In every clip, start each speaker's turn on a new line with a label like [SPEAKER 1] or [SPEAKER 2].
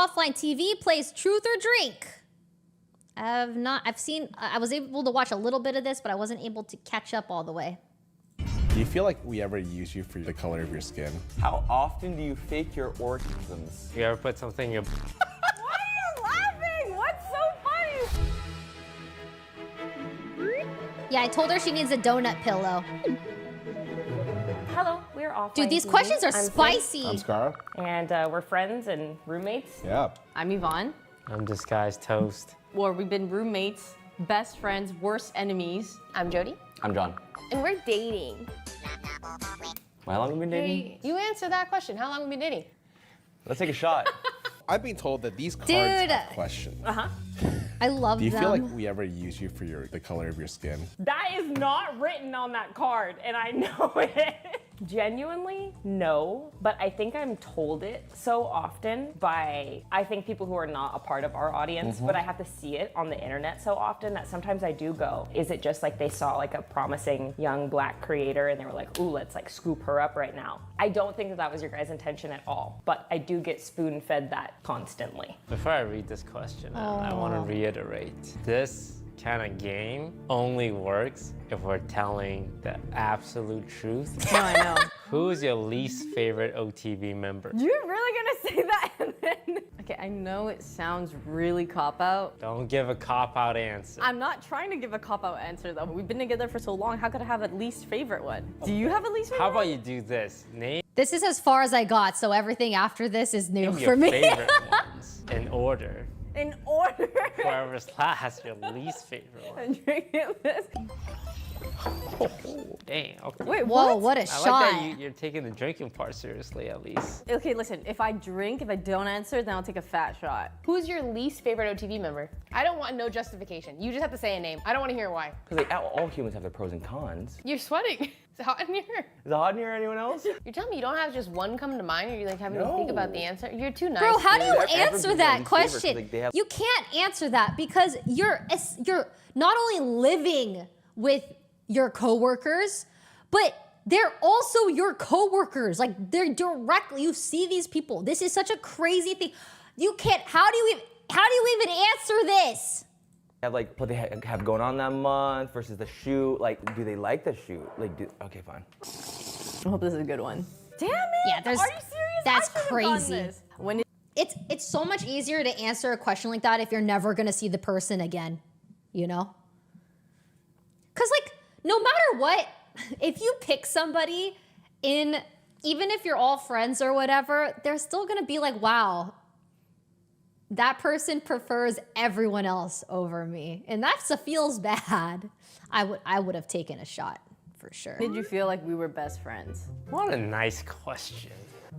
[SPEAKER 1] OfflineTV plays Truth or Drink. I was able to watch a little bit of this, but I wasn't able to catch up all the way.
[SPEAKER 2] Do you feel like we ever use you for the color of your skin?
[SPEAKER 3] How often do you fake your orgasms?
[SPEAKER 4] You ever put something in your...
[SPEAKER 5] Why are you laughing? What's so funny?
[SPEAKER 1] Yeah, I told her she needs a donut pillow.
[SPEAKER 5] Hello, we're Offline
[SPEAKER 1] Dude, these
[SPEAKER 5] TV.
[SPEAKER 1] questions are
[SPEAKER 5] I'm
[SPEAKER 1] spicy.
[SPEAKER 2] I'm Scar.
[SPEAKER 5] And we're friends and roommates.
[SPEAKER 2] Yeah.
[SPEAKER 6] I'm Yvonne.
[SPEAKER 4] I'm disguised toast.
[SPEAKER 6] Well, we've been roommates, best friends, worst enemies.
[SPEAKER 7] I'm Jody.
[SPEAKER 3] I'm John.
[SPEAKER 7] And we're dating.
[SPEAKER 3] How long have we been dating?
[SPEAKER 7] You answer that question. How long have we been dating?
[SPEAKER 3] Let's take a shot.
[SPEAKER 2] I've been told that these cards
[SPEAKER 1] Dude.
[SPEAKER 2] have questions.
[SPEAKER 1] I love
[SPEAKER 2] Do you
[SPEAKER 1] them.
[SPEAKER 2] feel like we ever use you for the color of your skin?
[SPEAKER 5] That is not written on that card, and I know it. Genuinely, no, but I think I'm told it so often by, I think, people who are not a part of our audience, but I have to see it on the internet so often that sometimes I do go, is it just like they saw like a promising young Black creator and they were like, ooh, let's like scoop her up right now. I don't think that was your guys' intention at all, but I do get spoon-fed that constantly.
[SPEAKER 4] Before I read this question, I want to reiterate. This kind of game only works if we're telling the absolute truth.
[SPEAKER 6] No, I know.
[SPEAKER 4] Who's your least favorite OTV member?
[SPEAKER 6] You're really gonna say that and then... Okay, I know it sounds really cop-out.
[SPEAKER 4] Don't give a cop-out answer.
[SPEAKER 6] I'm not trying to give a cop-out answer though. We've been together for so long, how could I have a least favorite one? Do you have a least favorite
[SPEAKER 4] How about
[SPEAKER 6] one?
[SPEAKER 4] you do this? Name
[SPEAKER 1] This is as far as I got, so everything after this is new
[SPEAKER 4] your
[SPEAKER 1] for me.
[SPEAKER 4] favorite ones in order.
[SPEAKER 6] In order.
[SPEAKER 4] Whoever's last, your least favorite one.
[SPEAKER 6] I'm drinking this.
[SPEAKER 4] Dang, okay.
[SPEAKER 6] Wait,
[SPEAKER 1] Whoa,
[SPEAKER 6] what?
[SPEAKER 1] what a
[SPEAKER 4] I
[SPEAKER 1] shot.
[SPEAKER 4] like that you're taking the drinking part seriously, at least.
[SPEAKER 6] Okay, listen, if I drink, if I don't answer, then I'll take a fat shot.
[SPEAKER 7] Who's your least favorite OTV member? I don't want no justification. You just have to say a name. I don't want to hear why.
[SPEAKER 3] Because all humans have their pros and cons.
[SPEAKER 7] You're sweating. It's hot in here.
[SPEAKER 3] Is it hot in here, anyone else?
[SPEAKER 7] You're telling me you don't have just one come to mind, or you like having to think about the answer? You're too nice.
[SPEAKER 1] Bro, how do you
[SPEAKER 7] dude.
[SPEAKER 1] answer
[SPEAKER 3] Everybody's
[SPEAKER 1] that
[SPEAKER 3] least favorite, 'cause,
[SPEAKER 1] question?
[SPEAKER 3] like, they have-
[SPEAKER 1] You can't answer that because you're not only living with your coworkers, but they're also your coworkers. Like they're directly, you see these people. This is such a crazy thing. You can't, how do you even answer this?
[SPEAKER 3] Have like what they have going on that month versus the shoot. Like, do they like the shoot? Like, okay, fine.
[SPEAKER 6] I hope this is a good one. Damn it!
[SPEAKER 1] Yeah, there's-
[SPEAKER 6] Are you serious?
[SPEAKER 1] that's
[SPEAKER 6] I should've gotten
[SPEAKER 1] crazy.
[SPEAKER 6] this. When
[SPEAKER 1] It's so much easier to answer a question like that if you're never gonna see the person again, you know? Cause like, no matter what, if you pick somebody even if you're all friends or whatever, they're still gonna be like, wow, that person prefers everyone else over me. And that feels bad. I would have taken a shot for sure.
[SPEAKER 6] did you feel like we were best friends?
[SPEAKER 4] What a nice question.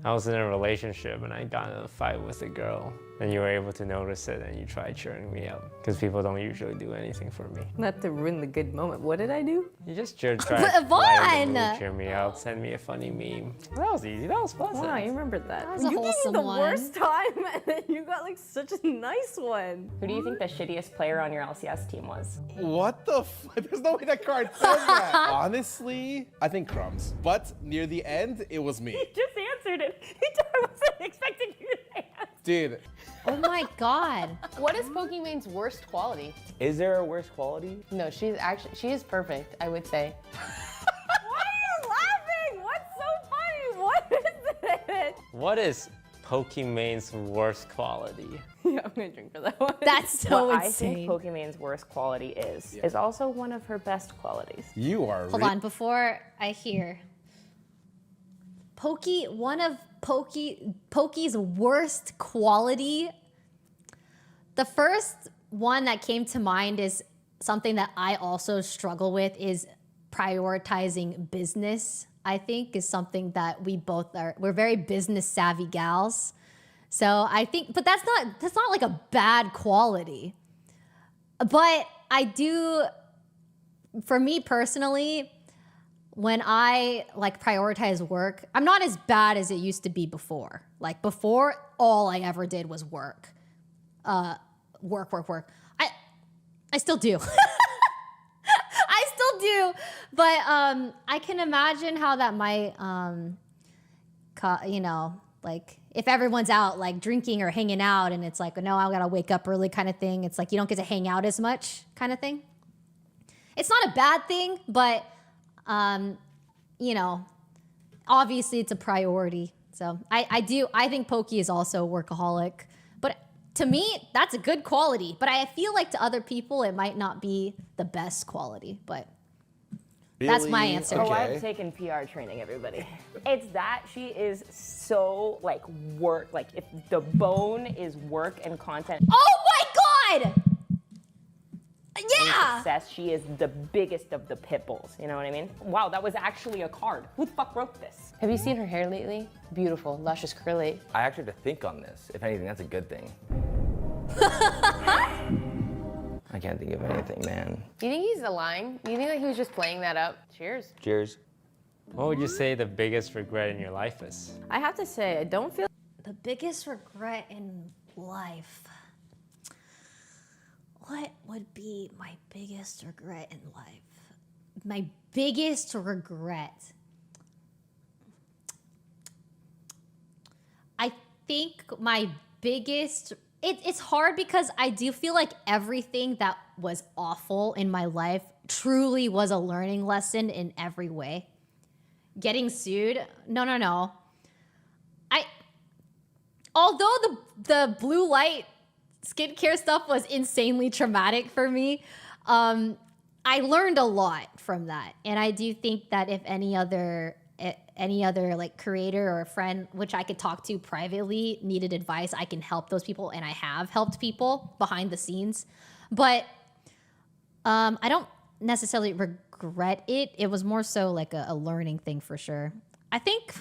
[SPEAKER 4] I was in a relationship and I got in a fight with a girl, and you were able to notice it and you tried cheering me up, because people don't usually do anything for me.
[SPEAKER 6] Not to ruin the good moment. What did I do?
[SPEAKER 4] You just tried to
[SPEAKER 1] Yvonne!
[SPEAKER 4] lighten the mood, cheer me up, send me a funny meme. That was easy, that was pleasant.
[SPEAKER 6] Wow, you remembered that.
[SPEAKER 1] was a
[SPEAKER 6] you gave me
[SPEAKER 1] wholesome
[SPEAKER 6] the
[SPEAKER 1] one.
[SPEAKER 6] worst time, and then you got like such a nice one.
[SPEAKER 5] Who do you think the shittiest player on your LCS team was?
[SPEAKER 2] What the There's no way that card says that. Honestly, I think Crumbs. But near the end, it was me.
[SPEAKER 5] Just answered it. I wasn't expecting you to answer.
[SPEAKER 2] Dude,
[SPEAKER 1] Oh my God.
[SPEAKER 7] What is Pokemon's worst quality?
[SPEAKER 3] Is there a worse quality?
[SPEAKER 7] No, she is perfect, I would say.
[SPEAKER 6] Why are you laughing? What's so funny? What is it?
[SPEAKER 4] What is Pokemon's worst quality?
[SPEAKER 6] Yeah, I'm gonna drink for that one.
[SPEAKER 1] That's so
[SPEAKER 5] What
[SPEAKER 1] insane.
[SPEAKER 5] I think Pokemon's worst quality is also one of her best qualities.
[SPEAKER 2] you are
[SPEAKER 1] Hold on, before I hear. One of Poke's worst quality. The first one that came to mind is something that I also struggle with is prioritizing business. I think is something that we're very business savvy gals. So I think, but that's not like a bad quality. But I do, for me personally, when I like prioritize work, I'm not as bad as it used to be before. Like before, all I ever did was work. Work. I still do. I still do. But I can imagine how that might, Like if everyone's out like drinking or hanging out and it's like, no, I gotta wake up early kind of thing. It's like you don't get to hang out as much kind of thing. It's not a bad thing, but you know, obviously it's a priority. So I think Pokey is also a workaholic, but to me, that's a good quality. But I feel like to other people, it might not be the best quality, but that's my answer.
[SPEAKER 5] Oh,
[SPEAKER 2] Okay.
[SPEAKER 5] I've taken PR training, everybody. It's that she is so like work, like if the bone is work and content.
[SPEAKER 1] Oh my God! Yeah!
[SPEAKER 5] Success, she is the biggest of the pit bulls. You know what I mean? Wow, that was actually a card. Who the fuck wrote this?
[SPEAKER 7] Have you seen her hair lately? Beautiful, luscious, curly.
[SPEAKER 3] I actually have to think on this. If anything, that's a good thing. I can't think of anything, man.
[SPEAKER 7] Do you think he's lying? Do you think that he was just playing that up? Cheers.
[SPEAKER 3] Cheers.
[SPEAKER 4] What would you say the biggest regret in your life is?
[SPEAKER 6] I have to say, I don't feel
[SPEAKER 1] The biggest regret in life. What would be my biggest regret in life? My biggest regret. I think my biggest, it's hard because I do feel like everything that was awful in my life truly was a learning lesson in every way. Getting sued, no. Although the blue light skincare stuff was insanely traumatic for me, I learned a lot from that. And I do think that if any other like creator or a friend, which I could talk to privately, needed advice, I can help those people, and I have helped people behind the scenes. But I don't necessarily regret it. It was more so like a learning thing for sure. I think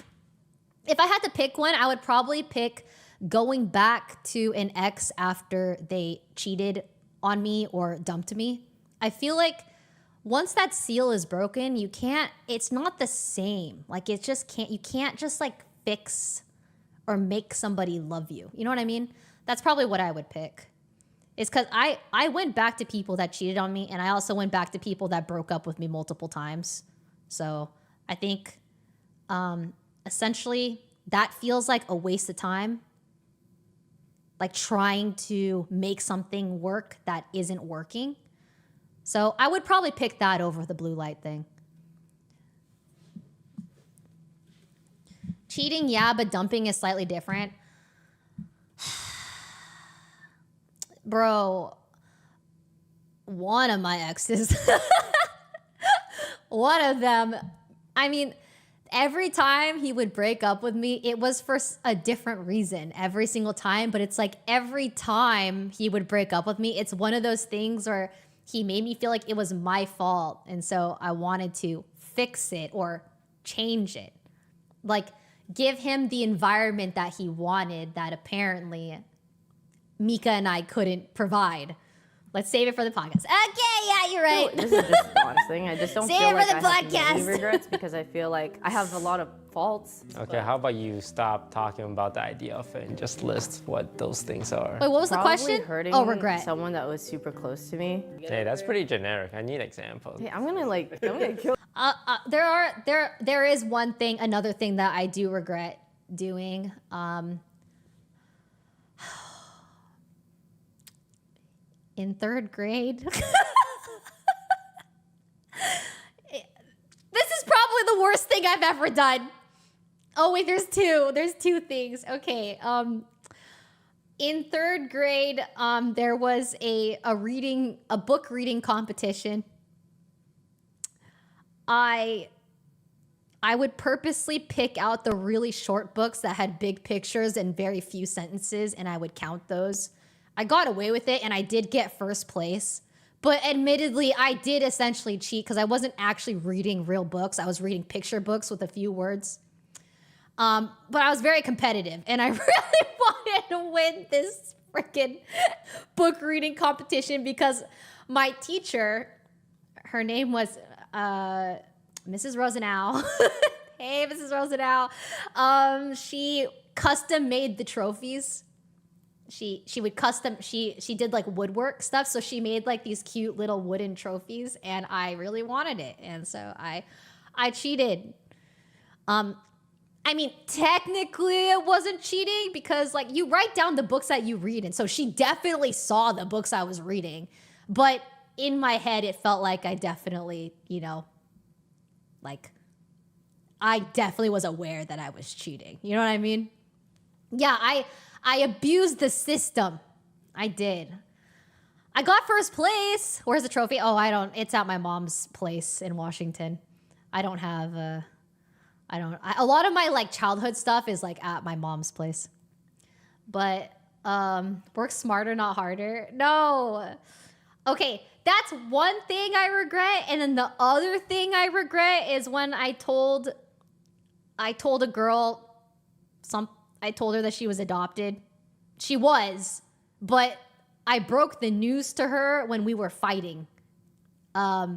[SPEAKER 1] if I had to pick one, I would probably pick going back to an ex after they cheated on me or dumped me. I feel like once that seal is broken, it's not the same. Like you can't just like fix or make somebody love you. You know what I mean? That's probably what I would pick. It's because I went back to people that cheated on me, and I also went back to people that broke up with me multiple times. So I think essentially that feels like a waste of time. Like trying to make something work that isn't working. So I would probably pick that over the blue light thing. Cheating, yeah, but dumping is slightly different. Bro, one of my exes, one of them, I mean, every time he would break up with me, it was for a different reason every single time. But it's like every time he would break up with me, it's one of those things where he made me feel like it was my fault. And so I wanted to fix it or change it. Like give him the environment that he wanted that apparently Mika and I couldn't provide. Let's save it for the podcast. Okay, yeah, you're right.
[SPEAKER 6] this is just the honest thing. I just don't
[SPEAKER 1] Save
[SPEAKER 6] feel
[SPEAKER 1] it
[SPEAKER 6] like
[SPEAKER 1] for
[SPEAKER 6] I
[SPEAKER 1] the
[SPEAKER 6] have many
[SPEAKER 1] podcast.
[SPEAKER 6] regrets because I feel like I have a lot of faults.
[SPEAKER 4] Okay, how about you stop talking about the idea of it and just list what those things are?
[SPEAKER 1] Wait, what was the
[SPEAKER 6] Probably
[SPEAKER 1] question?
[SPEAKER 6] hurting
[SPEAKER 1] Oh, regret.
[SPEAKER 6] someone that was super close to me.
[SPEAKER 4] Hey, that's pretty generic. I need examples.
[SPEAKER 6] Hey, I'm gonna kill.
[SPEAKER 1] There is another thing that I do regret doing. In third grade. This is probably the worst thing I've ever done. Oh wait, there's two things. Okay. In third grade, there was a book reading competition. I would purposely pick out the really short books that had big pictures and very few sentences, and I would count those. I got away with it, and I did get first place. But admittedly, I did essentially cheat because I wasn't actually reading real books. I was reading picture books with a few words. But I was very competitive, and I really wanted to win this freaking book reading competition because my teacher, her name was Mrs. Rosenau. Hey, Mrs. Rosenau. She custom made the trophies. She did like woodwork stuff, so she made like these cute little wooden trophies, and I really wanted it, and so I cheated. I mean, technically it wasn't cheating because like you write down the books that you read. And so she definitely saw the books I was reading. But in my head, it felt like I definitely, you know, like I definitely was aware that I was cheating. You know what I mean? Yeah, I abused the system. I did. I got first place. Where's the trophy? Oh, it's at my mom's place in Washington. I don't have a lot of my like childhood stuff is like at my mom's place. But work smarter, not harder. No. Okay, that's one thing I regret. And then the other thing I regret is when I told a girl I told her that she was adopted. She was, but I broke the news to her when we were fighting. That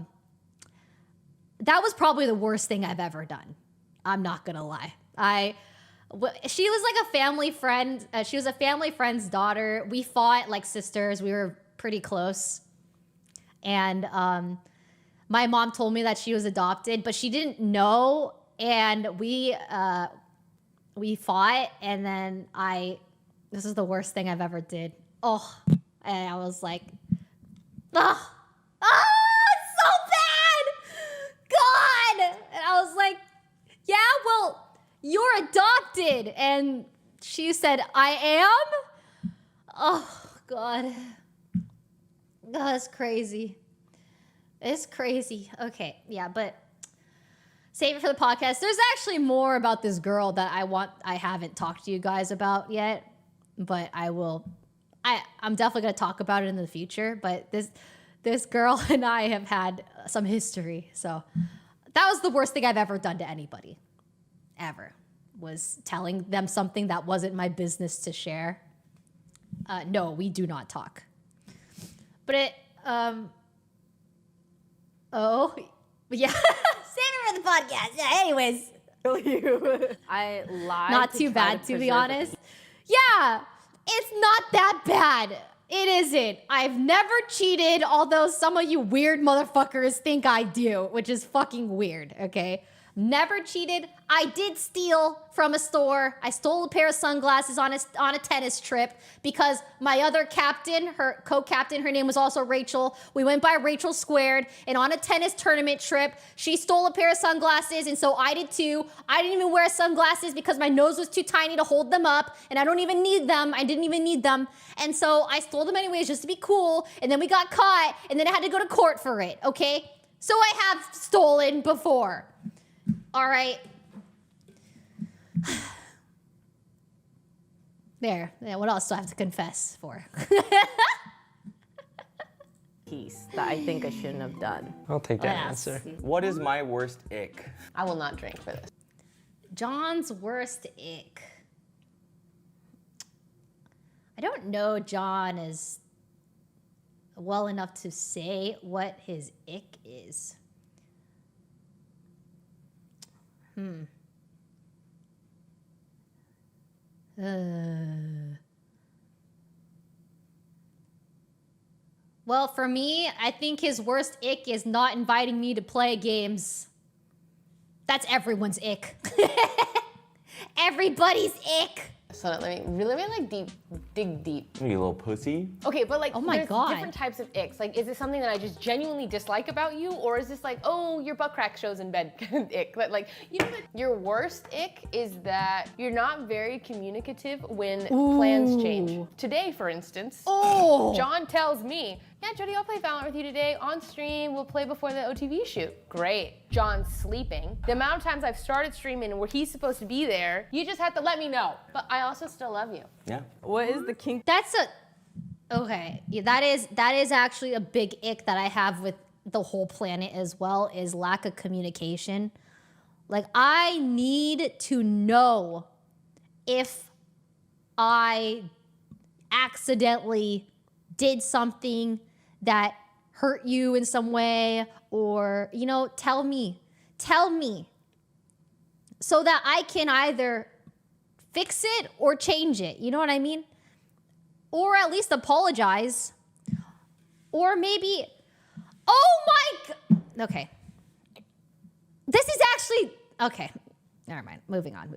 [SPEAKER 1] was probably the worst thing I've ever done. I'm not gonna lie. She was like a family friend. She was a family friend's daughter. We fought like sisters. We were pretty close. And my mom told me that she was adopted, but she didn't know. And we fought, and then this is the worst thing I've ever did. Oh, and I was like, oh, it's so bad, God. And I was like, yeah, well, you're adopted. And she said, I am? Oh, God. God, it's crazy. It's crazy. Okay, yeah, but save it for the podcast. There's actually more about this girl that I haven't talked to you guys about yet, but I will. I'm definitely going to talk about it in the future, but this girl and I have had some history. So that was the worst thing I've ever done to anybody, ever, was telling them something that wasn't my business to share. No, we do not talk. But yeah, save it for the podcast. Yeah, anyways.
[SPEAKER 6] I lied.
[SPEAKER 1] Not too bad, to be honest. Yeah, it's not that bad. It isn't. I've never cheated, although some of you weird motherfuckers think I do, which is fucking weird, okay? Never cheated. I did steal from a store. I stole a pair of sunglasses on a tennis trip because my other captain, her co-captain, her name was also Rachel. We went by Rachel Squared, and on a tennis tournament trip, she stole a pair of sunglasses, and so I did too. I didn't even wear sunglasses because my nose was too tiny to hold them up, and I don't even need them. I didn't even need them. And so I stole them anyways just to be cool, and then we got caught, and then I had to go to court for it, okay? So I have stolen before. All right. There. Yeah, what else do I have to confess for?
[SPEAKER 6] Piece that I think I shouldn't have done.
[SPEAKER 4] I'll take that
[SPEAKER 1] Yes.
[SPEAKER 4] answer.
[SPEAKER 3] What is my worst ick?
[SPEAKER 7] I will not drink for this.
[SPEAKER 1] John's worst ick. I don't know John as well enough to say what his ick is. Well, for me, I think his worst ick is not inviting me to play games. That's everyone's ick. Everybody's ick.
[SPEAKER 7] So let me like dig deep.
[SPEAKER 3] You little pussy.
[SPEAKER 7] Okay, but like,
[SPEAKER 1] Oh my
[SPEAKER 7] there's
[SPEAKER 1] God.
[SPEAKER 7] different types of icks. Like, is it something that I just genuinely dislike about you, or is this like, oh, your butt crack shows in bed kind of ick? But like, you know what? Your worst ick is that you're not very communicative when plans change. Today, for instance, John tells me, yeah, Jody, I'll play Valorant with you today on stream. We'll play before the OTV shoot. Great. John's sleeping. The amount of times I've started streaming and where he's supposed to be there, you just have to let me know. But I also still love you.
[SPEAKER 3] Yeah.
[SPEAKER 6] What is the kink?
[SPEAKER 1] Okay. Yeah, that is actually a big ick that I have with the whole planet as well, is lack of communication. Like, I need to know if I accidentally did something that hurt you in some way, or, you know, tell me so that I can either fix it or change it. You know what I mean? Or at least apologize. Or maybe, oh my God. Okay. This is actually, okay. Never mind. Moving on.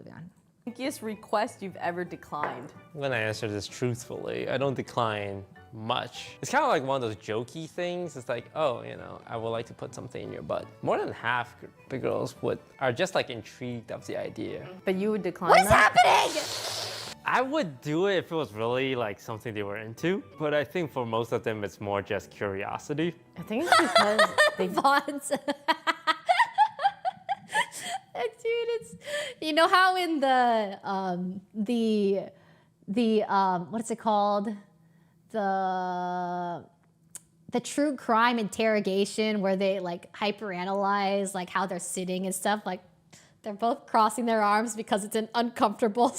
[SPEAKER 6] Kinkiest request you've ever declined?
[SPEAKER 4] I'm gonna answer this truthfully. I don't decline much. It's kind of like one of those jokey things. It's like, oh, you know, I would like to put something in your butt. More than half the girls are just like intrigued of the idea.
[SPEAKER 6] But you would decline
[SPEAKER 1] What is
[SPEAKER 6] that?
[SPEAKER 1] happening?
[SPEAKER 4] I would do it if it was really like something they were into, but I think for most of them, it's more just curiosity.
[SPEAKER 6] I think it's because they
[SPEAKER 1] Vaughn's. Dude, it's, you know how in the what's it called? The true crime interrogation where they like hyperanalyze like how they're sitting and stuff, like they're both crossing their arms because it's an uncomfortable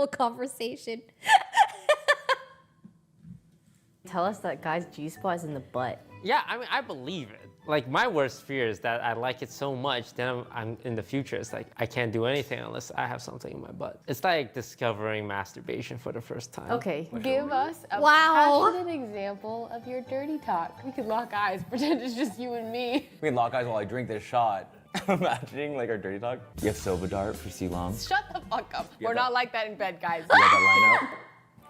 [SPEAKER 1] conversation.
[SPEAKER 6] tell us that guys' G-spot is in the butt.
[SPEAKER 4] Yeah, I mean, I believe it. Like, my worst fear is that I like it so much, then I'm in the future, it's like, I can't do anything unless I have something in my butt. It's like discovering masturbation for the first time.
[SPEAKER 6] Okay.
[SPEAKER 7] Give us a
[SPEAKER 1] Wow.
[SPEAKER 7] passionate example of your dirty talk. We could lock eyes, pretend it's just you and me.
[SPEAKER 3] We can lock eyes while I drink this shot. Imagining like our dirty talk. You have soba dart for C long.
[SPEAKER 7] Shut the fuck up. We're not like that in bed, guys.
[SPEAKER 3] You have that line up.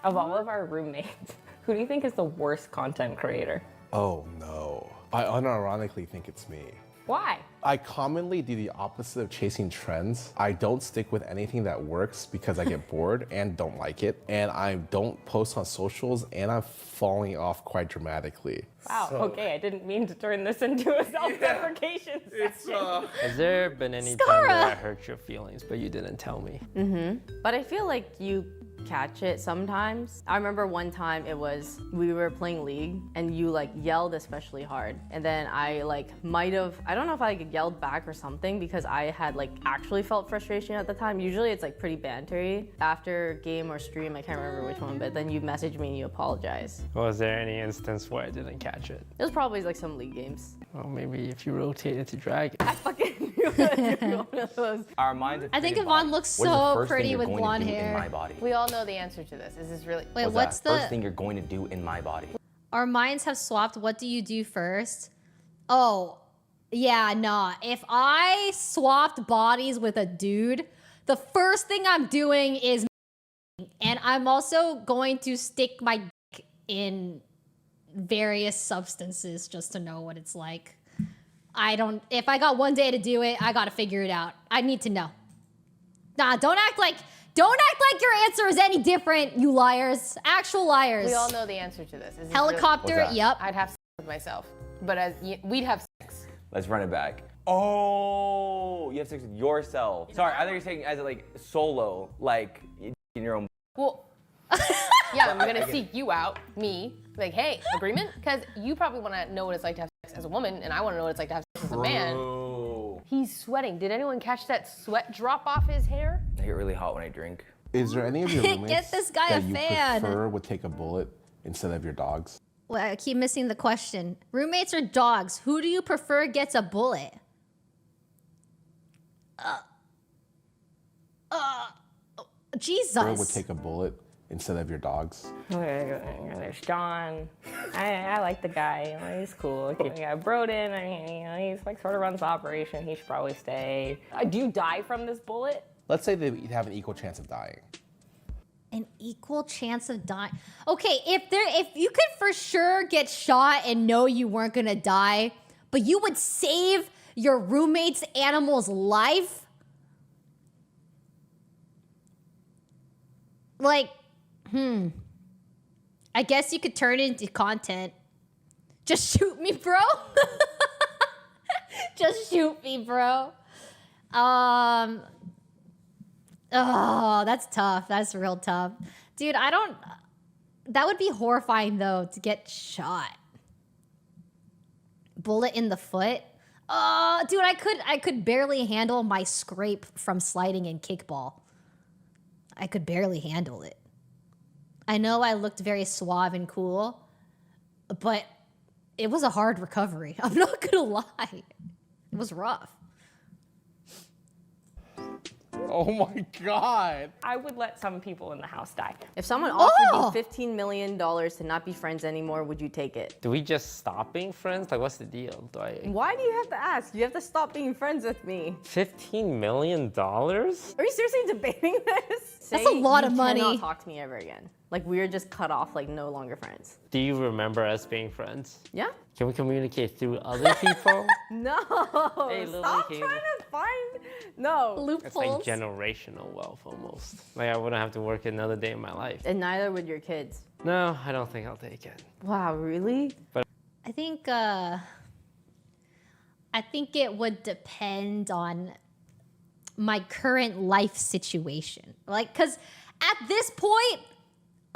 [SPEAKER 5] Of all of our roommates, who do you think is the worst content creator?
[SPEAKER 2] Oh no. I unironically think it's me.
[SPEAKER 5] Why?
[SPEAKER 2] I commonly do the opposite of chasing trends. I don't stick with anything that works because I get bored and don't like it. And I don't post on socials and I'm falling off quite dramatically.
[SPEAKER 5] Wow, okay, I didn't mean to turn this into a self-deprecation session.
[SPEAKER 4] Has there been any time
[SPEAKER 1] Scara.
[SPEAKER 4] that I hurt your feelings, but you didn't tell me?
[SPEAKER 6] But I feel like you catch it sometimes. I remember one time we were playing League and you like yelled especially hard. And then I like I don't know if I like yelled back or something because I had like actually felt frustration at the time. Usually it's like pretty bantery. After game or stream, I can't remember which one, but then you messaged me and you apologized.
[SPEAKER 4] Was there any instance where I didn't catch it?
[SPEAKER 6] It was probably like some League games.
[SPEAKER 4] Well, maybe if you rotated to dragon.
[SPEAKER 6] I fucking knew it was one of those.
[SPEAKER 3] Our minds are
[SPEAKER 1] I think
[SPEAKER 3] created
[SPEAKER 1] Yvonne
[SPEAKER 3] bodies.
[SPEAKER 1] looks
[SPEAKER 3] What is the
[SPEAKER 1] so
[SPEAKER 3] first thing
[SPEAKER 1] pretty
[SPEAKER 3] you're
[SPEAKER 1] with
[SPEAKER 3] going to
[SPEAKER 1] blonde
[SPEAKER 3] do
[SPEAKER 1] hair.
[SPEAKER 3] In my body?
[SPEAKER 7] We all know the answer to this. Is this really?
[SPEAKER 1] Wait,
[SPEAKER 3] What's
[SPEAKER 1] what's
[SPEAKER 3] that? First
[SPEAKER 1] the?
[SPEAKER 3] thing you're going to do in my body?
[SPEAKER 1] Our minds have swapped. What do you do first? Oh, yeah, nah. If I swapped bodies with a dude, the first thing I'm doing is, and I'm also going to stick my dick in various substances just to know what it's like. If I got one day to do it, I gotta figure it out. I need to know. Nah, don't act like your answer is any different, you liars. Actual liars.
[SPEAKER 7] We all know the answer to this. Is this
[SPEAKER 1] Helicopter,
[SPEAKER 3] What's that?
[SPEAKER 1] yep.
[SPEAKER 7] Really? I'd have sex with myself, but we'd have sex.
[SPEAKER 3] Let's run it back. Oh, you have sex with yourself. Sorry, I thought you were saying as like solo, like in your own.
[SPEAKER 7] Well, yeah, I'm gonna seek you out, me. Like, hey, agreement? Because you probably want to know what it's like to have sex as a woman, and I want to know what it's like to have sex as a man.
[SPEAKER 3] Bro.
[SPEAKER 7] He's sweating. Did anyone catch that sweat drop off his hair?
[SPEAKER 3] I get really hot when I drink.
[SPEAKER 2] Is there any of your roommates
[SPEAKER 1] Get this guy
[SPEAKER 2] that
[SPEAKER 1] a
[SPEAKER 2] you
[SPEAKER 1] fan.
[SPEAKER 2] prefer would take a bullet instead of your dogs?
[SPEAKER 1] Well, I keep missing the question. Roommates or dogs? Who do you prefer gets a bullet? Jesus.
[SPEAKER 2] Or would take a bullet instead of your dogs?
[SPEAKER 5] There's John. I like the guy. You know, he's cool. We got Broden. I mean, you know, he's like sort of runs the operation. He should probably stay. Do you die from this bullet?
[SPEAKER 2] Let's say they have an equal chance of dying.
[SPEAKER 1] An equal chance of dying. Okay, if you could for sure get shot and know you weren't gonna die, but you would save your roommate's animal's life. Like, I guess you could turn it into content. Just shoot me, bro. Just shoot me, bro. Oh, that's tough. That's real tough. Dude, that would be horrifying though, to get shot. Bullet in the foot. Dude, I could barely handle my scrape from sliding in kickball. I could barely handle it. I know I looked very suave and cool, but it was a hard recovery. I'm not gonna lie. It was rough.
[SPEAKER 2] Oh my God.
[SPEAKER 5] I would let some people in the house die.
[SPEAKER 6] If someone offered
[SPEAKER 1] Oh!
[SPEAKER 6] you $15 million to not be friends anymore, would you take it?
[SPEAKER 4] Do we just stop being friends? Like, what's the deal?
[SPEAKER 6] Why do you have to ask? You have to stop being friends with me.
[SPEAKER 4] $15 million?
[SPEAKER 6] Are you seriously debating this?
[SPEAKER 1] That's a lot of
[SPEAKER 6] You
[SPEAKER 1] money.
[SPEAKER 6] cannot talk to me ever again. Like, we're just cut off, like, no longer friends.
[SPEAKER 4] Do you remember us being friends?
[SPEAKER 6] Yeah?
[SPEAKER 4] Can we communicate through other people?
[SPEAKER 6] No.
[SPEAKER 4] Hey, Lily,
[SPEAKER 6] Stop
[SPEAKER 4] can
[SPEAKER 6] trying
[SPEAKER 4] you-
[SPEAKER 6] to find. No.
[SPEAKER 4] It's like
[SPEAKER 1] Loopholes.
[SPEAKER 4] generational wealth almost. Like, I wouldn't have to work another day in my life.
[SPEAKER 6] And neither would your kids.
[SPEAKER 4] No, I don't think I'll take it.
[SPEAKER 6] Wow, really?
[SPEAKER 1] I think it would depend on my current life situation. Like, cause at this point,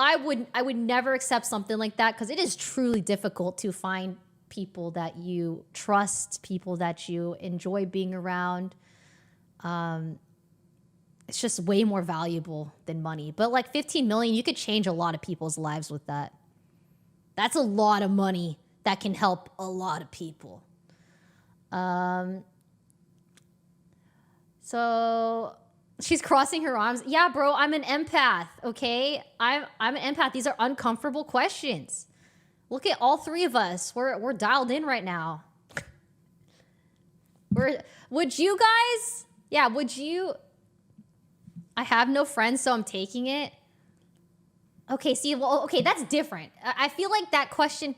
[SPEAKER 1] I would never accept something like that because it is truly difficult to find people that you trust, people that you enjoy being around. It's just way more valuable than money. But like 15 million, you could change a lot of people's lives with that. That's a lot of money that can help a lot of people. So she's crossing her arms. Yeah, bro, I'm an empath, okay? I'm an empath. These are uncomfortable questions. Look at all three of us. We're dialed in right now. Would you guys? Yeah, would you? I have no friends, so I'm taking it. Okay, see, well, okay, that's different. I feel like that question,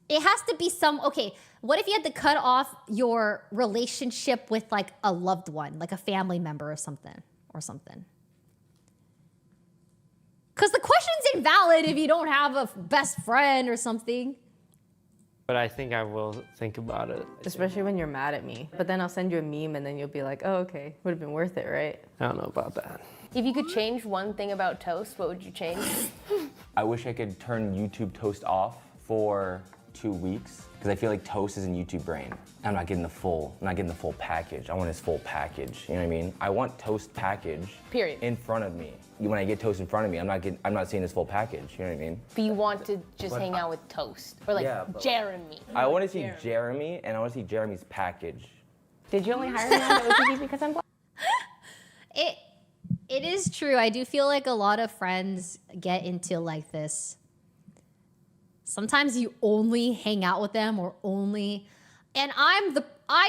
[SPEAKER 1] it has to be okay, what if you had to cut off your relationship with like a loved one, like a family member or something? Because the question's invalid if you don't have a best friend or something.
[SPEAKER 4] But I think I will think about it.
[SPEAKER 6] Especially when you're mad at me. But then I'll send you a meme and then you'll be like, oh, okay, would have been worth it, right?
[SPEAKER 4] I don't know about that.
[SPEAKER 7] If you could change one thing about toast, what would you change?
[SPEAKER 3] I wish I could turn YouTube Toast off for 2 weeks because I feel like Toast is in YouTube brain. I'm not getting the full package. I want his full package. You know what I mean? I want Toast package.
[SPEAKER 7] Period.
[SPEAKER 3] In front of me. When I get Toast in front of me, I'm not seeing his full package. You know what I mean?
[SPEAKER 7] But you want to just hang out with Toast or like
[SPEAKER 3] Yeah, but-
[SPEAKER 7] Jeremy.
[SPEAKER 3] I want to see Jeremy, and I want to see Jeremy's package.
[SPEAKER 5] Did you only hire me on OTV because I'm black?
[SPEAKER 1] It is true. I do feel like a lot of friends get into like this. Sometimes you only hang out with them or only, and I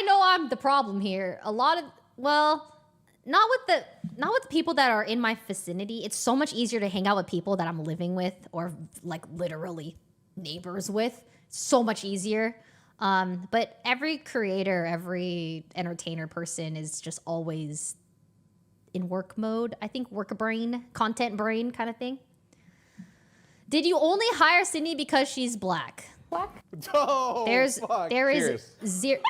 [SPEAKER 1] know I'm the problem here. A lot of, well, not with the people that are in my vicinity. It's so much easier to hang out with people that I'm living with or like literally neighbors with. So much easier. But every creator, every entertainer person is just always in work mode. I think work brain, content brain kind of thing. Did you only hire Sydney because she's black?
[SPEAKER 2] Oh,
[SPEAKER 1] There
[SPEAKER 2] Cheers.
[SPEAKER 1] is zero.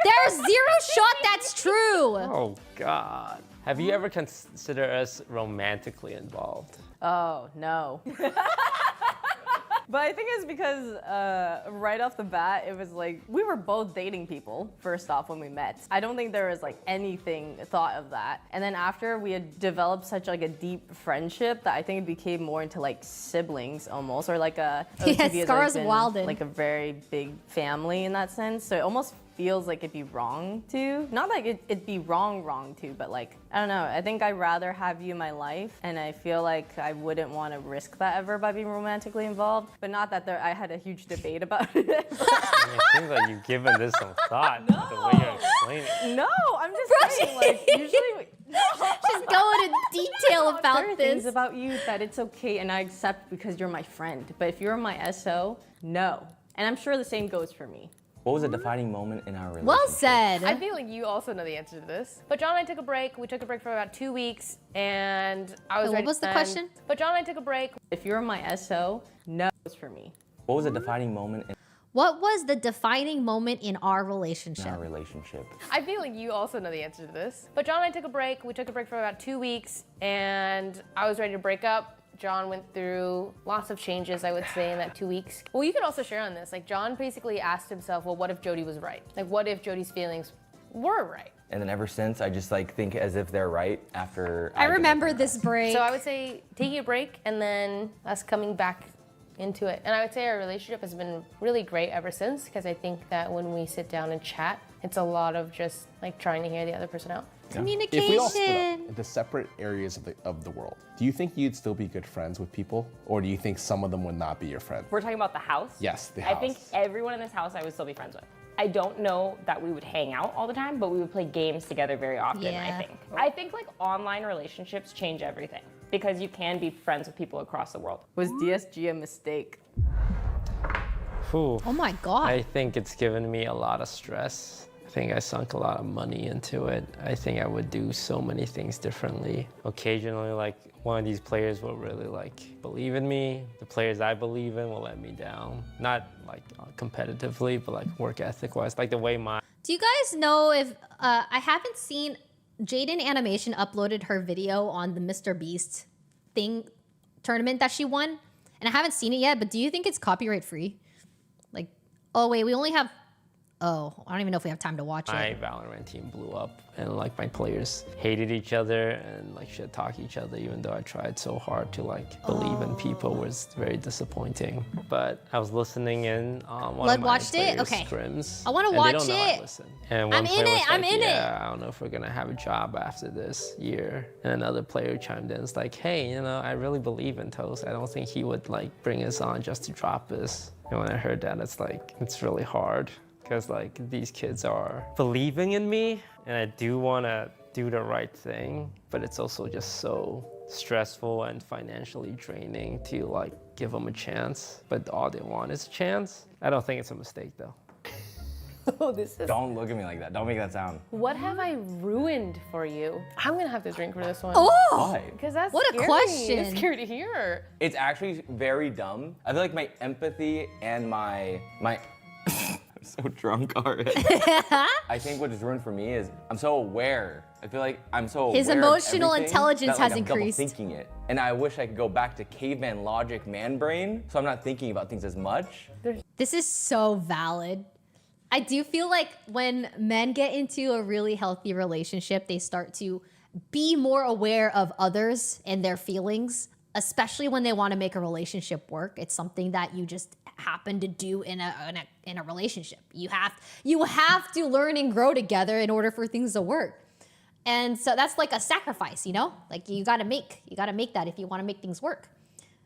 [SPEAKER 1] There's zero shot that's true.
[SPEAKER 4] Oh, God. Have you ever considered us romantically involved?
[SPEAKER 6] Oh, no. But I think it's because right off the bat, it was like, we were both dating people, first off, when we met. I don't think there was like anything thought of that. And then after we had developed such like a deep friendship that I think it became more into like siblings almost, or like a
[SPEAKER 1] Yeah,
[SPEAKER 6] OTV has
[SPEAKER 1] Scar's
[SPEAKER 6] always been,
[SPEAKER 1] Walden.
[SPEAKER 6] like a very big family in that sense. So it almost feels like it'd be wrong to, not like it'd be wrong to, but like, I don't know. I think I'd rather have you in my life, and I feel like I wouldn't want to risk that ever by being romantically involved. But not that I had a huge debate about it.
[SPEAKER 4] I mean, it seems like you've given this some thought, the way you're explaining it.
[SPEAKER 6] No, I'm just saying, like, usually.
[SPEAKER 1] She's going into detail
[SPEAKER 6] There are
[SPEAKER 1] about
[SPEAKER 6] things
[SPEAKER 1] this.
[SPEAKER 6] about you that it's okay and I accept because you're my friend. But if you're my SO, no. And I'm sure the same goes for me.
[SPEAKER 3] What was a defining moment in our relationship?
[SPEAKER 1] Well said.
[SPEAKER 7] I feel like you also know the answer to this. But John and I took a break. We took a break for about 2 weeks, and I was
[SPEAKER 1] Wait, what
[SPEAKER 7] ready
[SPEAKER 1] was
[SPEAKER 7] to
[SPEAKER 1] the
[SPEAKER 7] end.
[SPEAKER 1] question?
[SPEAKER 7] But John and I took a break.
[SPEAKER 6] If you're my SO, no goes for me.
[SPEAKER 3] What was a defining moment in
[SPEAKER 1] What was the defining moment in our relationship?
[SPEAKER 3] our relationship?
[SPEAKER 7] I feel like you also know the answer to this. But John and I took a break. We took a break for about 2 weeks, and I was ready to break up. John went through lots of changes, I would say, in that 2 weeks. Well, you can also share on this. Like, John basically asked himself, well, what if Jody was right? Like, what if Jody's feelings were right?
[SPEAKER 3] And then ever since, I just like think as if they're right after.
[SPEAKER 1] I
[SPEAKER 3] get
[SPEAKER 1] remember
[SPEAKER 3] it.
[SPEAKER 1] this break.
[SPEAKER 7] So I would say taking a break and then us coming back into it. And I would say our relationship has been really great ever since, because I think that when we sit down and chat, it's a lot of just like trying to hear the other person out.
[SPEAKER 1] Communication.
[SPEAKER 2] If we all split up into separate areas of the world, do you think you'd still be good friends with people? Or do you think some of them would not be your friend?
[SPEAKER 5] We're talking about the house?
[SPEAKER 2] Yes, the house.
[SPEAKER 5] I think everyone in this house I would still be friends with. I don't know that we would hang out all the time, but we would play games together very often, I think. I think like online relationships change everything because you can be friends with people across the world.
[SPEAKER 6] Was DSG a mistake?
[SPEAKER 4] Whew.
[SPEAKER 1] Oh my God.
[SPEAKER 4] I think it's given me a lot of stress. I think I sunk a lot of money into it. I think I would do so many things differently. Occasionally, like one of these players will really like believe in me. The players I believe in will let me down. Not like competitively, but like work ethic wise, like the way my.
[SPEAKER 1] Do you guys know if, I haven't seen, Jaden Animation uploaded her video on the Mr. Beast tournament that she won. And I haven't seen it yet, but do you think it's copyright free? Like, oh wait, we only have, I don't even know if we have time to watch
[SPEAKER 4] My
[SPEAKER 1] it.
[SPEAKER 4] Valorant team blew up and like my players hated each other and like shit talk each other, even though I tried so hard to like believe in people. It was very disappointing. But I was listening in on one
[SPEAKER 1] Blood
[SPEAKER 4] of my
[SPEAKER 1] watched it?
[SPEAKER 4] players'
[SPEAKER 1] Okay.
[SPEAKER 4] scrims.
[SPEAKER 1] I wanna
[SPEAKER 4] and
[SPEAKER 1] watch
[SPEAKER 4] they don't know I
[SPEAKER 1] it.
[SPEAKER 4] listen. And one
[SPEAKER 1] I'm in
[SPEAKER 4] player was
[SPEAKER 1] it, I'm
[SPEAKER 4] like,
[SPEAKER 1] in it.
[SPEAKER 4] yeah, I don't know if we're gonna have a job after this year. And another player chimed in, it's like, hey, you know, I really believe in Toast. I don't think he would like bring us on just to drop us. And when I heard that, it's like, it's really hard. Because like these kids are believing in me and I do want to do the right thing, but it's also just so stressful and financially draining to like give them a chance, but all they want is a chance. I don't think it's a mistake though.
[SPEAKER 5] Oh, this is.
[SPEAKER 3] Don't look at me like that. Don't make that sound.
[SPEAKER 7] What have I ruined for you? I'm gonna have to drink for this one.
[SPEAKER 1] Oh,
[SPEAKER 3] Why?
[SPEAKER 7] Because that's
[SPEAKER 1] What a
[SPEAKER 7] scary.
[SPEAKER 1] question.
[SPEAKER 7] It's scary to hear.
[SPEAKER 3] It's actually very dumb. I feel like my empathy and my I'm so drunk already. I think what is ruined for me is I'm so aware. I feel like I'm so
[SPEAKER 1] His
[SPEAKER 3] aware of
[SPEAKER 1] emotional
[SPEAKER 3] everything
[SPEAKER 1] intelligence
[SPEAKER 3] that, like,
[SPEAKER 1] has
[SPEAKER 3] I'm double
[SPEAKER 1] increased.
[SPEAKER 3] thinking it. And I wish I could go back to caveman logic, man brain, so I'm not thinking about things as much.
[SPEAKER 1] this is so valid. I do feel like when men get into a really healthy relationship, they start to be more aware of others and their feelings, especially when they want to make a relationship work. It's something that you just happen to do in a relationship. You have to learn and grow together in order for things to work. And so that's like a sacrifice, you know? Like you gotta make that if you want to make things work.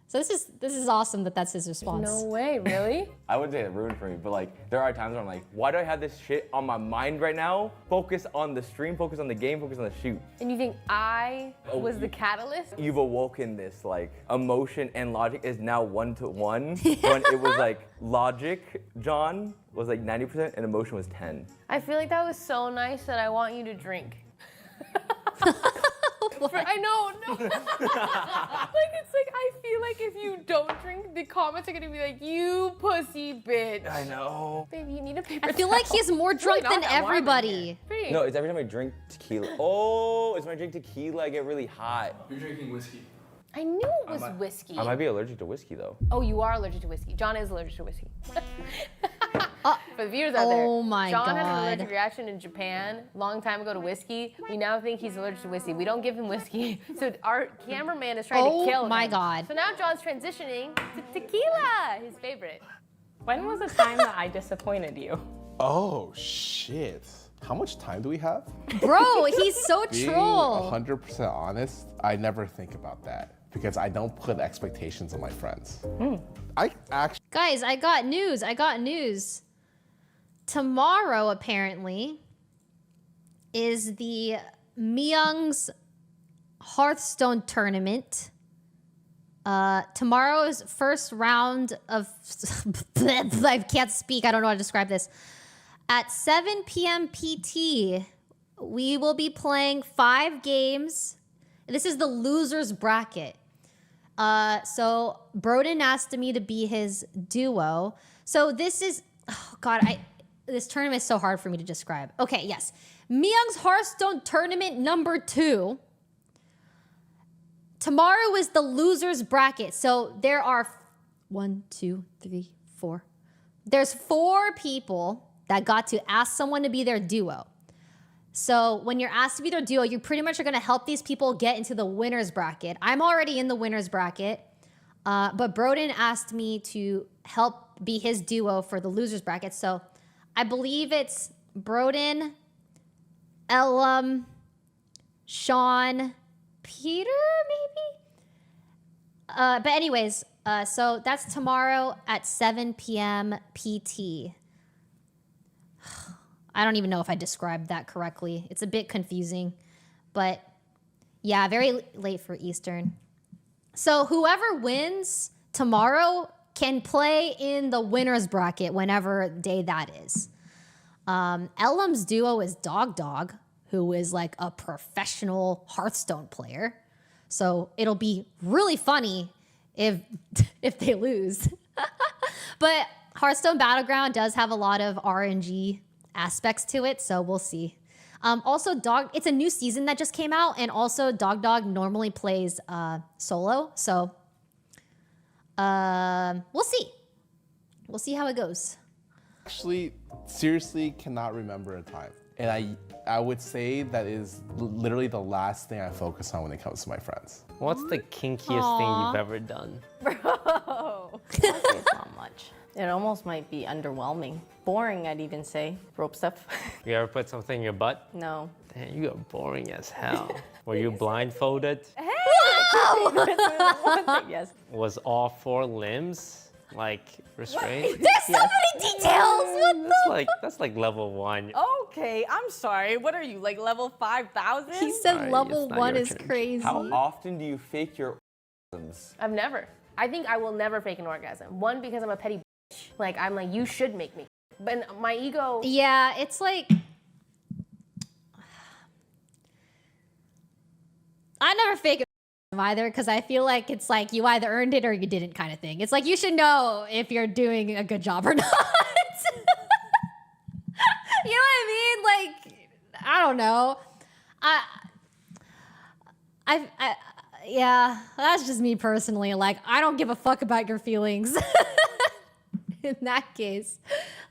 [SPEAKER 1] So this is awesome that that's his response.
[SPEAKER 7] No way, really?
[SPEAKER 3] I wouldn't say it ruined for me, but like there are times where I'm like, why do I have this shit on my mind right now? Focus on the stream, focus on the game, focus on the shoot.
[SPEAKER 7] And you think I was the catalyst?
[SPEAKER 3] You've awoken this like emotion and logic is now 1-to-1 when it was like logic, John, was like 90% and emotion was 10.
[SPEAKER 7] I feel like that was so nice that I want you to drink. I know, no. Like it's like I feel like if you don't drink, the comments are gonna be like, "You pussy bitch."
[SPEAKER 3] I know.
[SPEAKER 7] Baby, you need a paper.
[SPEAKER 1] I feel like he's more
[SPEAKER 7] It's really
[SPEAKER 1] drunk
[SPEAKER 7] not
[SPEAKER 1] than
[SPEAKER 7] that warm in
[SPEAKER 1] everybody.
[SPEAKER 7] here.
[SPEAKER 3] No, it's every time I drink tequila. Oh, it's when I drink tequila, I get really hot.
[SPEAKER 8] You're drinking whiskey.
[SPEAKER 7] I knew it was whiskey.
[SPEAKER 3] I might be allergic to whiskey though.
[SPEAKER 7] Oh, you are allergic to whiskey. John is allergic to whiskey. For the viewers out there,
[SPEAKER 1] Oh my
[SPEAKER 7] John had an
[SPEAKER 1] God.
[SPEAKER 7] allergic reaction in Japan long time ago to whiskey. We now think he's allergic to whiskey. We don't give him whiskey. So our cameraman is trying to kill him.
[SPEAKER 1] Oh my God.
[SPEAKER 7] So now John's transitioning to tequila, his favorite.
[SPEAKER 5] When was the time that I disappointed you?
[SPEAKER 2] Oh, shit. How much time do we have?
[SPEAKER 1] Bro, he's so
[SPEAKER 2] Being
[SPEAKER 1] troll.
[SPEAKER 2] 100% honest, I never think about that because I don't put expectations on my friends. I actually
[SPEAKER 1] Guys, I got news. Tomorrow, apparently, is the Myung's Hearthstone tournament. Tomorrow's first round of... I can't speak. I don't know how to describe this. At 7 p.m. PT, we will be playing 5 games. This is the loser's bracket. So Broden asked me to be his duo. So this is, oh God, this tournament is so hard for me to describe. Okay, yes. Myung's Hearthstone tournament number 2. Tomorrow is the loser's bracket. So there are 1, 2, 3, 4. There's 4 people that got to ask someone to be their duo. So when you're asked to be their duo, you pretty much are going to help these people get into the winner's bracket. I'm already in the winner's bracket, but Broden asked me to help be his duo for the loser's bracket. So I believe it's Broden, Elam, Sean Peter, maybe? But anyways, so that's tomorrow at 7 p.m. PT. I don't even know if I described that correctly. It's a bit confusing, but yeah, very late for Eastern. So whoever wins tomorrow can play in the winner's bracket whenever day that is. Elam's duo is Dog Dog, who is like a professional Hearthstone player. So it'll be really funny if they lose. But Hearthstone Battleground does have a lot of RNG aspects to it, so we'll see. Also, it's a new season that just came out, and also Dog Dog normally plays solo, so we'll see. We'll see how it goes.
[SPEAKER 2] Actually, seriously cannot remember a time. And I would say that is literally the last thing I focus on when it comes to my friends.
[SPEAKER 4] What's the kinkiest thing you've ever done?
[SPEAKER 6] Bro, it's not much. It almost might be underwhelming. Boring, I'd even say. Rope stuff.
[SPEAKER 4] You ever put something in your butt?
[SPEAKER 6] No.
[SPEAKER 4] Damn, you are boring as hell. Were you blindfolded?
[SPEAKER 6] Hey! Yes.
[SPEAKER 4] Was all 4 limbs like restrained?
[SPEAKER 1] There's so many details.
[SPEAKER 4] That's like level 1.
[SPEAKER 6] Okay, I'm sorry. What are you, like level 5,000?
[SPEAKER 1] He said
[SPEAKER 4] Alright,
[SPEAKER 1] level
[SPEAKER 4] it's not
[SPEAKER 1] 1
[SPEAKER 4] your
[SPEAKER 1] is
[SPEAKER 4] turn.
[SPEAKER 1] crazy.
[SPEAKER 3] How often do you fake your orgasms?
[SPEAKER 7] I've never. I think I will never fake an orgasm. One, because I'm a petty bitch. Like, I'm like, you should make me. But my ego.
[SPEAKER 1] Yeah, it's like I never fake it either, because I feel like it's like you either earned it or you didn't kind of thing. It's like you should know if you're doing a good job or not. You know what I mean? Like, I don't know. Yeah, that's just me personally. Like, I don't give a fuck about your feelings in that case.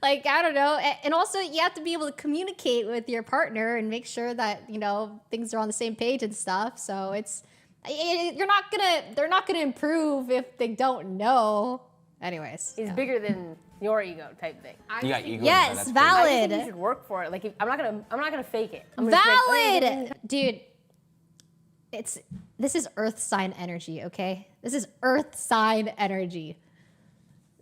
[SPEAKER 1] Like, I don't know. And also, you have to be able to communicate with your partner and make sure that, you know, things are on the same page and stuff. So they're not gonna improve if they don't know. Anyways.
[SPEAKER 7] Is bigger than your ego type thing.
[SPEAKER 3] You got ego.
[SPEAKER 1] Yes,
[SPEAKER 3] that's
[SPEAKER 1] valid.
[SPEAKER 7] I just think you should work for it. Like, I'm not gonna fake it. I'm just
[SPEAKER 1] Valid, dude. This is Earth sign energy, okay? This is Earth sign energy.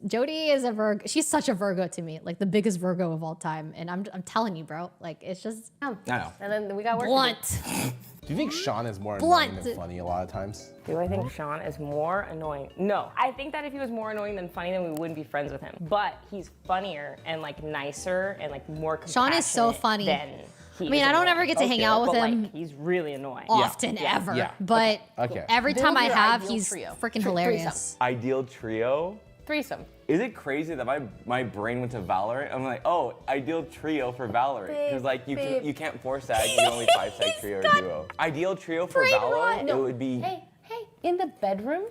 [SPEAKER 1] Jody is a Virgo. She's such a Virgo to me, like the biggest Virgo of all time. And I'm telling you, bro, like it's just
[SPEAKER 3] I know.
[SPEAKER 7] And then we got work.
[SPEAKER 1] blunt.
[SPEAKER 2] Do you think Sean is more
[SPEAKER 1] Blunt.
[SPEAKER 2] annoying than funny a lot of times?
[SPEAKER 5] Do I think Sean is more annoying? No. I think that if he was more annoying than funny, then we wouldn't be friends with him. But he's funnier and like nicer and like more compassionate.
[SPEAKER 1] Sean is so funny.
[SPEAKER 5] Than he
[SPEAKER 1] I mean,
[SPEAKER 5] is
[SPEAKER 1] I don't
[SPEAKER 5] annoying.
[SPEAKER 1] ever get to hang out with
[SPEAKER 5] But,
[SPEAKER 1] him
[SPEAKER 5] like, he's really annoying.
[SPEAKER 1] often ever,
[SPEAKER 3] yeah.
[SPEAKER 1] but
[SPEAKER 2] Okay.
[SPEAKER 1] every
[SPEAKER 7] Build
[SPEAKER 1] time I
[SPEAKER 7] your
[SPEAKER 1] have,
[SPEAKER 7] ideal
[SPEAKER 1] he's
[SPEAKER 7] trio.
[SPEAKER 1] freaking hilarious.
[SPEAKER 3] Ideal trio.
[SPEAKER 7] Threesome.
[SPEAKER 3] Is it crazy that my brain went to Valorant? I'm like, oh, ideal trio for Valorant. Because like you can't 4-sag, you can only 5-sag trio or duo. Ideal trio for
[SPEAKER 1] Brain
[SPEAKER 3] Valorant,
[SPEAKER 1] rot.
[SPEAKER 3] it would be
[SPEAKER 7] Hey, in the bedroom?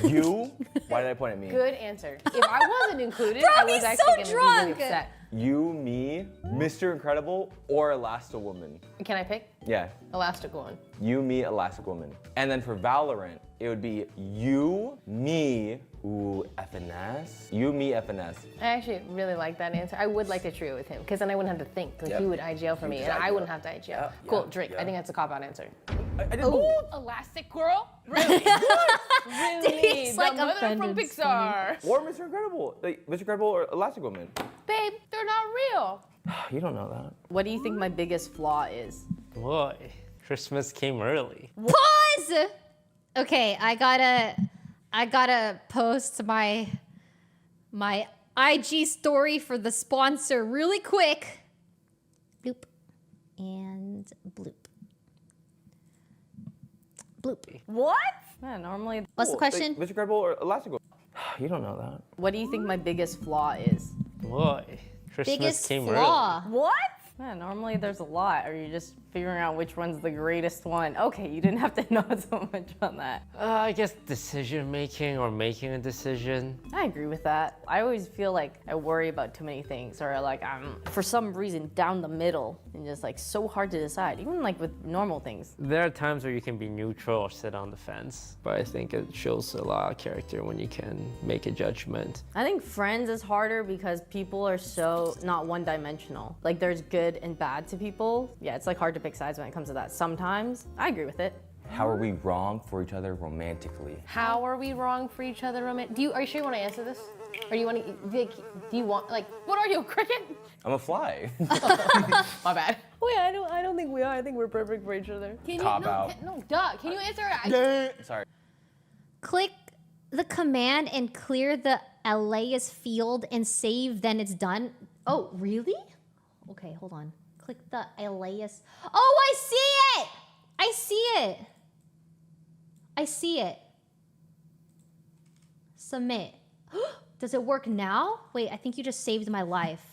[SPEAKER 3] you. Why did I point at me?
[SPEAKER 7] Good answer. If I wasn't included,
[SPEAKER 1] Bro,
[SPEAKER 7] I was
[SPEAKER 1] he's
[SPEAKER 7] actually
[SPEAKER 1] so
[SPEAKER 7] gonna be
[SPEAKER 1] drunk.
[SPEAKER 7] really upset.
[SPEAKER 3] You, me, Mr. Incredible, or Elastowoman.
[SPEAKER 7] Can I pick?
[SPEAKER 3] Yeah.
[SPEAKER 7] Elastic one.
[SPEAKER 3] You, me, Elastic Woman. And then for Valorant, it would be you, me, FNS. You, me, FNS.
[SPEAKER 7] I actually really like that answer. I would like to trio with him, because then I wouldn't have to think. Like,
[SPEAKER 3] Yep.
[SPEAKER 7] he would IGL for me, and I wouldn't have to IGL.
[SPEAKER 3] Yeah,
[SPEAKER 7] Cool,
[SPEAKER 3] yeah,
[SPEAKER 7] drink.
[SPEAKER 3] yeah.
[SPEAKER 7] I think that's a cop-out answer.
[SPEAKER 3] I did both.
[SPEAKER 7] Elastic girl? Really? Really?
[SPEAKER 1] He's
[SPEAKER 7] The
[SPEAKER 1] like
[SPEAKER 7] mother from
[SPEAKER 1] offended,
[SPEAKER 7] Pixar.
[SPEAKER 3] Or Mr. Incredible. Like, Mr. Incredible or Elastic Woman.
[SPEAKER 7] Babe, they're not real.
[SPEAKER 3] You don't know that.
[SPEAKER 6] What do you think my biggest flaw is?
[SPEAKER 4] Boy, Christmas came early.
[SPEAKER 1] Pause. Okay, I gotta post my IG story for the sponsor really quick. Bloop and bloop. Bloop.
[SPEAKER 6] What? Yeah, normally.
[SPEAKER 1] What's the question?
[SPEAKER 3] Like, Mr. Incredible or Elastic Woman. You don't know that.
[SPEAKER 6] What do you think my biggest flaw is?
[SPEAKER 4] Boy, Christmas
[SPEAKER 1] Biggest
[SPEAKER 4] came
[SPEAKER 1] flaw.
[SPEAKER 6] What? Yeah, normally there's a lot. Or you're just figuring out which one's the greatest one. Okay, you didn't have to know so much on that.
[SPEAKER 4] I guess decision making or making a decision.
[SPEAKER 6] I agree with that. I always feel like I worry about too many things, or like I'm, for some reason, down the middle and just like so hard to decide, even like with normal things.
[SPEAKER 4] There are times where you can be neutral or sit on the fence, but I think it shows a lot of character when you can make a judgment.
[SPEAKER 6] I think Friends is harder because people are so not one-dimensional. Like there's good good and bad to people. Yeah, it's like hard to pick sides when it comes to that. Sometimes I agree with it.
[SPEAKER 3] How are we wrong for each other romantically?
[SPEAKER 7] How are we wrong for each other? Are you sure you want to answer this? Or do you want to? Do you want what are you, a cricket?
[SPEAKER 3] I'm a fly.
[SPEAKER 7] My bad. Wait, I don't think we are. I think we're perfect for each other. Can
[SPEAKER 3] Cop
[SPEAKER 7] you?
[SPEAKER 3] out.
[SPEAKER 7] No, duh. Can you answer?
[SPEAKER 3] Sorry.
[SPEAKER 1] Click the command and clear the alias field and save, then it's done. Oh, really? Okay, hold on. Click the alias. Oh, I see it! I see it. I see it. Submit. Does it work now? Wait, I think you just saved my life.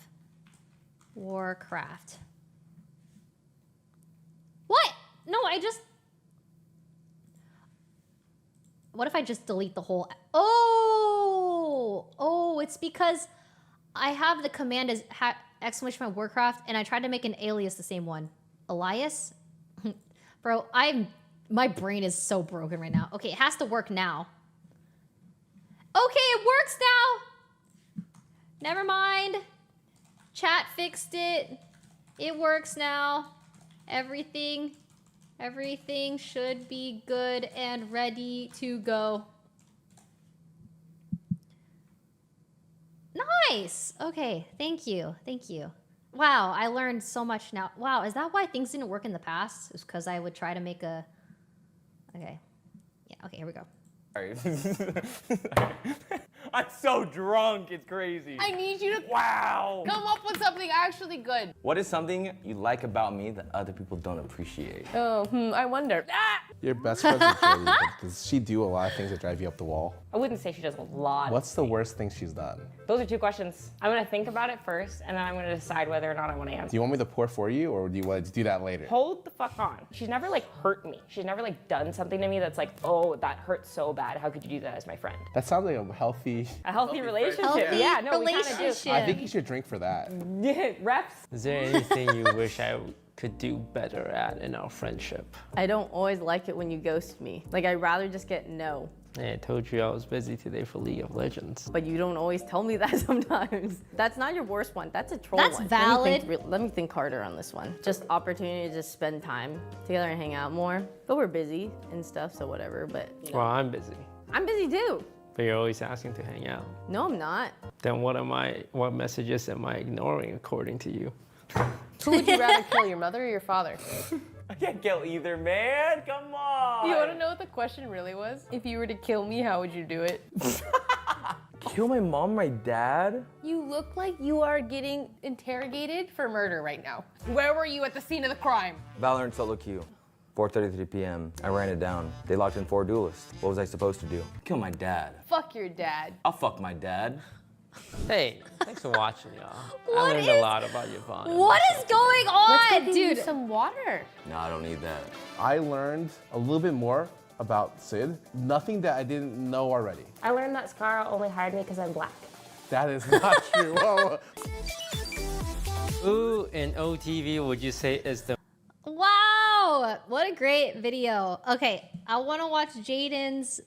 [SPEAKER 1] Warcraft. What? No, what if I just delete the whole? Oh, it's because I have the command as exclamation mark Warcraft, and I tried to make an alias the same one. Elias? Bro, my brain is so broken right now. Okay, it has to work now. Okay, it works now. Never mind. Chat fixed it. It works now. Everything should be good and ready to go. Nice. Okay, thank you. Thank you. Wow, I learned so much now. Wow, is that why things didn't work in the past? It's because I would try to make a... Okay. Yeah, okay, here we go.
[SPEAKER 3] Sorry. I'm so drunk, it's crazy.
[SPEAKER 7] I need you to
[SPEAKER 3] Wow.
[SPEAKER 7] come up with something actually good.
[SPEAKER 3] What is something you like about me that other people don't appreciate?
[SPEAKER 7] Oh, I wonder. Ah!
[SPEAKER 2] Your best friend's a Jilly, but does she do a lot of things that drive you up the wall?
[SPEAKER 5] I wouldn't say she does a lot.
[SPEAKER 2] What's the worst thing she's done?
[SPEAKER 5] Those are two questions. I'm gonna think about it first, and then I'm gonna decide whether or not I want to answer.
[SPEAKER 2] Do you want me to pour for you, or do you want to do that later?
[SPEAKER 5] Hold the fuck on. She's never like hurt me. She's never like done something to me that's like, oh, that hurts so bad. How could you do that as my friend?
[SPEAKER 2] That sounds like a healthy...
[SPEAKER 5] A healthy relationship.
[SPEAKER 1] Healthy
[SPEAKER 5] Yeah, no, we kind of
[SPEAKER 1] relationship.
[SPEAKER 2] I think you should drink for that.
[SPEAKER 5] do. Reps.
[SPEAKER 4] Is there anything you wish I could do better at in our friendship?
[SPEAKER 6] I don't always like it when you ghost me. Like, I'd rather just get no.
[SPEAKER 4] Hey, I told you I was busy today for League of Legends.
[SPEAKER 6] But you don't always tell me that sometimes. That's not your worst one. That's a troll
[SPEAKER 1] That's
[SPEAKER 6] one.
[SPEAKER 1] valid.
[SPEAKER 6] Let me think harder on this one. Just opportunity to just spend time together and hang out more. But we're busy and stuff, so whatever. But you know.
[SPEAKER 4] Well, I'm busy,
[SPEAKER 6] I'm busy too.
[SPEAKER 4] but you're always asking to hang out.
[SPEAKER 6] No, I'm not.
[SPEAKER 4] Then what messages am I ignoring according to you?
[SPEAKER 7] Who would you rather kill, your mother or your father?
[SPEAKER 3] I can't kill either, man. Come on.
[SPEAKER 7] You want to know what the question really was? If you were to kill me, how would you do it?
[SPEAKER 3] Kill my mom, my dad?
[SPEAKER 7] You look like you are getting interrogated for murder right now. Where were you at the scene of the crime?
[SPEAKER 3] Valorant solo queue. 4:33 p.m. I ran it down. They locked in 4 duelists. What was I supposed to do? Kill my dad.
[SPEAKER 7] Fuck your dad.
[SPEAKER 3] I'll fuck my dad.
[SPEAKER 4] Hey, thanks for watching, y'all.
[SPEAKER 1] What
[SPEAKER 4] I learned
[SPEAKER 1] is-
[SPEAKER 4] a lot about your bond.
[SPEAKER 1] What is going
[SPEAKER 7] Let's
[SPEAKER 1] on,
[SPEAKER 7] get
[SPEAKER 1] dude?
[SPEAKER 7] you some water.
[SPEAKER 3] No, I don't need that.
[SPEAKER 2] I learned a little bit more about Sid. Nothing that I didn't know already.
[SPEAKER 5] I learned that Scar only hired me because I'm black.
[SPEAKER 2] That is not true. Whoa.
[SPEAKER 4] Who in OTV would you say is the
[SPEAKER 1] Wow, what a great video. Okay, I want to watch Jaden's